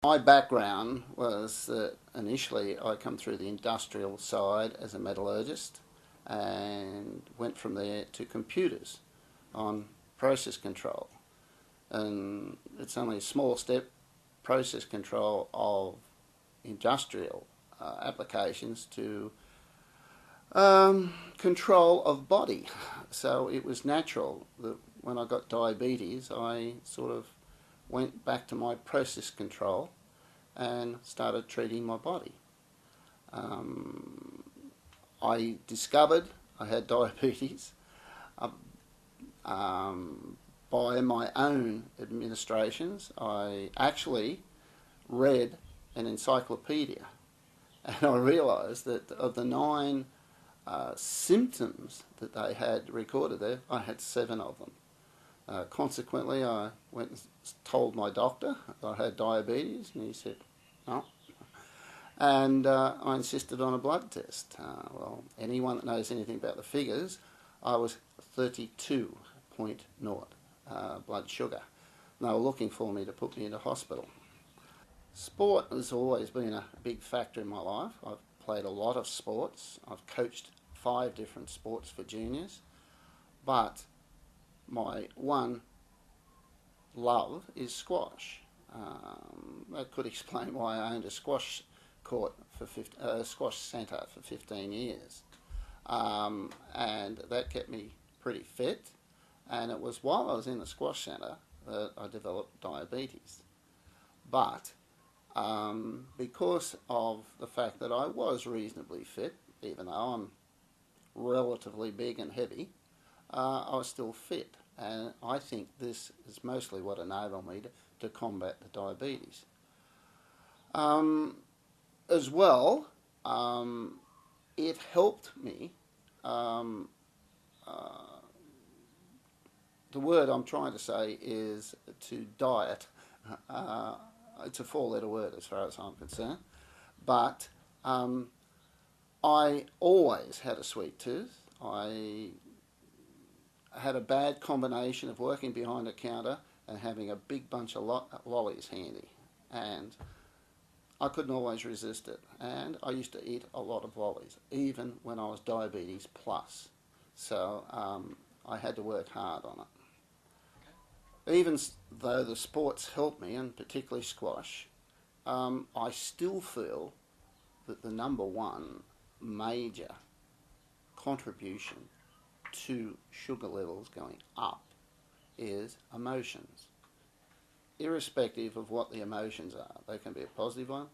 My background was that initially I come through the industrial side as a metallurgist and went from there to computers on process control. And it's only a small step, process control of industrial applications to control of body. So it was natural that when I got diabetes, I sort of went back to my process control and started treating my body. I discovered I had diabetes by my own administrations. I actually read an encyclopedia and I realised that of the 9 symptoms that they had recorded there, I had 7 of them. Consequently, I went and told my doctor I had diabetes, and he said, no. And I insisted on a blood test. Well, anyone that knows anything about the figures, I was 32.0 blood sugar. And they were looking for me to put me into hospital. Sport has always been a big factor in my life. I've played a lot of sports. I've coached 5 different sports for juniors. But my one love is squash. That could explain why I owned a squash court squash centre for 15 years. And that kept me pretty fit. And it was while I was in the squash centre that I developed diabetes. But because of the fact that I was reasonably fit, even though I'm relatively big and heavy, I was still fit, and I think this is mostly what enabled me to combat the diabetes. As well, it helped me, the word I'm trying to say is to diet. It's a 4-letter word as far as I'm concerned, but I always had a sweet tooth. I had a bad combination of working behind a counter and having a big bunch of lollies handy, and I couldn't always resist it, and I used to eat a lot of lollies even when I was diabetes plus, so I had to work hard on it. Even though the sports helped me, and particularly squash, I still feel that the number one major contribution to sugar levels going up is emotions. Irrespective of what the emotions are, they can be a positive one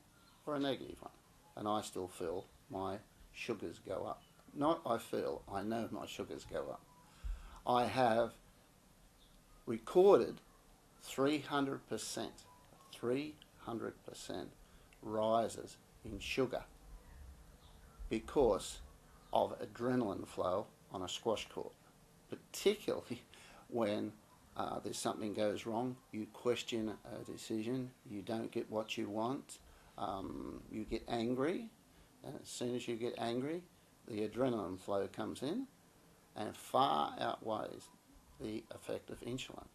or a negative one, and I still feel my sugars go up. Not I feel, I know my sugars go up. I have recorded 300% rises in sugar because of adrenaline flow on a squash court, particularly when there's something goes wrong, you question a decision, you don't get what you want, you get angry, and as soon as you get angry, the adrenaline flow comes in and far outweighs the effect of insulin.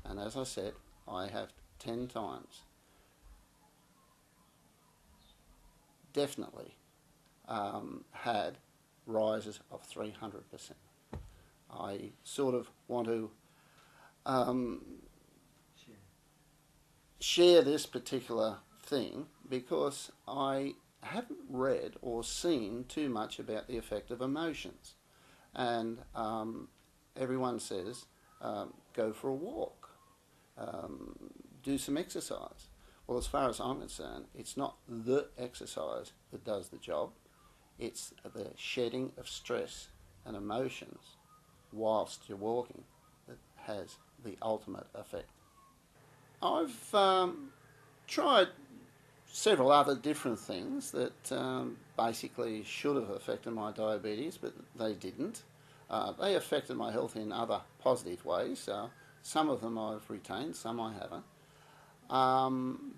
And as I said, I have 10 times definitely had rises of 300%. I sort of want to share this particular thing because I haven't read or seen too much about the effect of emotions, and everyone says go for a walk, do some exercise. Well, as far as I'm concerned, it's not the exercise that does the job, it's the shedding of stress and emotions whilst you're walking that has the ultimate effect. I've tried several other different things that basically should have affected my diabetes, but they didn't. They affected my health in other positive ways. Some of them I've retained, some I haven't.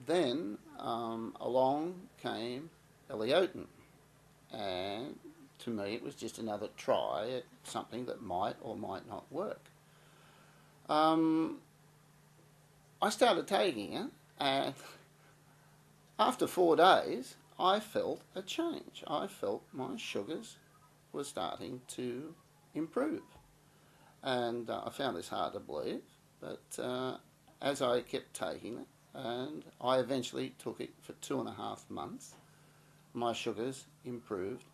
Then along came Eleotin, and to me it was just another try at something that might or might not work. I started taking it, and after 4 days, I felt a change. I felt my sugars were starting to improve. And I found this hard to believe, but as I kept taking it, and I eventually took it for 2.5 months, my sugars improved.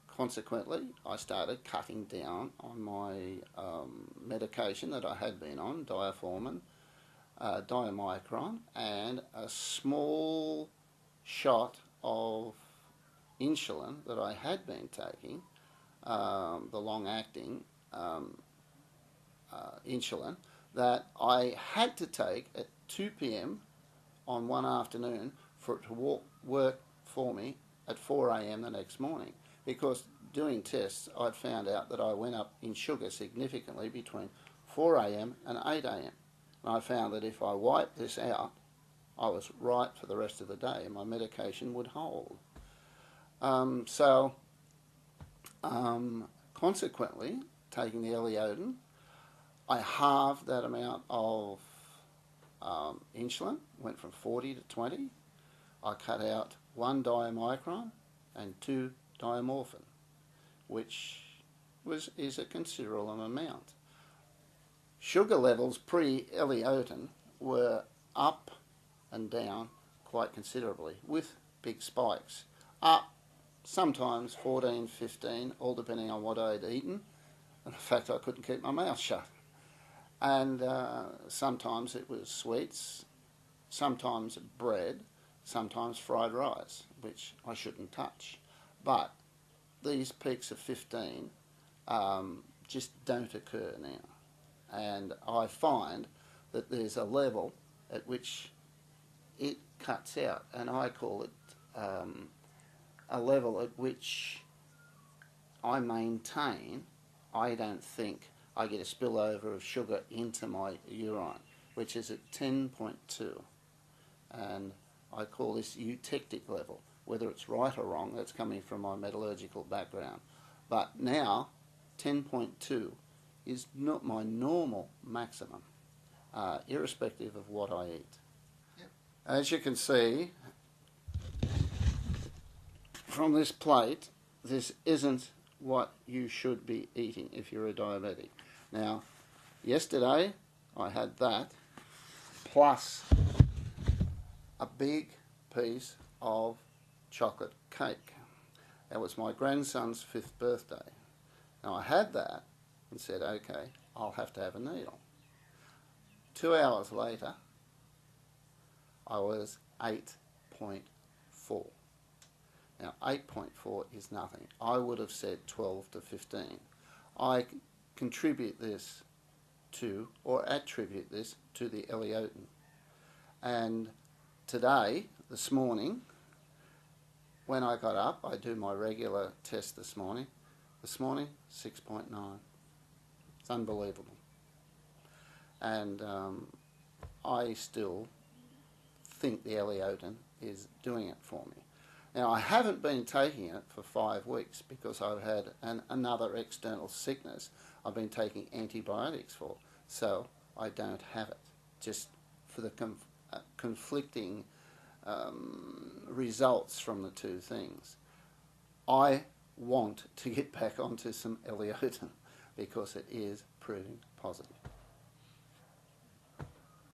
Consequently, I started cutting down on my medication that I had been on, diaformin, diamicron, and a small shot of insulin that I had been taking, the long-acting insulin, that I had to take at 2 p.m. on one afternoon for it to work for me at 4 a.m. the next morning. Because doing tests, I'd found out that I went up in sugar significantly between 4 a.m. and 8 a.m. And I found that if I wiped this out, I was right for the rest of the day and my medication would hold. Consequently, taking the Eleotin, I halved that amount of insulin, went from 40 to 20. I cut out 1 diamicron and 2 diamorphin, which is a considerable amount. Sugar levels pre-Eleotin were up and down quite considerably, with big spikes. Up sometimes 14, 15, all depending on what I'd eaten, and the fact I couldn't keep my mouth shut. And sometimes it was sweets, sometimes bread, sometimes fried rice, which I shouldn't touch. But these peaks of 15 just don't occur now. And I find that there's a level at which it cuts out, and I call it a level at which I maintain. I don't think I get a spillover of sugar into my urine, which is at 10.2. And I call this eutectic level. Whether it's right or wrong, that's coming from my metallurgical background. But now, 10.2 is not my normal maximum, irrespective of what I eat. Yep. As you can see from this plate, this isn't what you should be eating if you're a diabetic. Now, yesterday I had that plus a big piece of chocolate cake. That was my grandson's 5th birthday. Now I had that and said, okay, I'll have to have a needle. 2 hours later, I was 8.4. Now 8.4 is nothing. I would have said 12 to 15. I contribute this to, or attribute this to the Eleotin. And today, this morning, when I got up, I do my regular test this morning. This morning, 6.9. It's unbelievable. And I still think the Eleotin is doing it for me. Now, I haven't been taking it for 5 weeks because I've had another external sickness I've been taking antibiotics for, so I don't have it, just for the conflicting results from the two things. I want to get back onto some Eleotin because it is proving positive.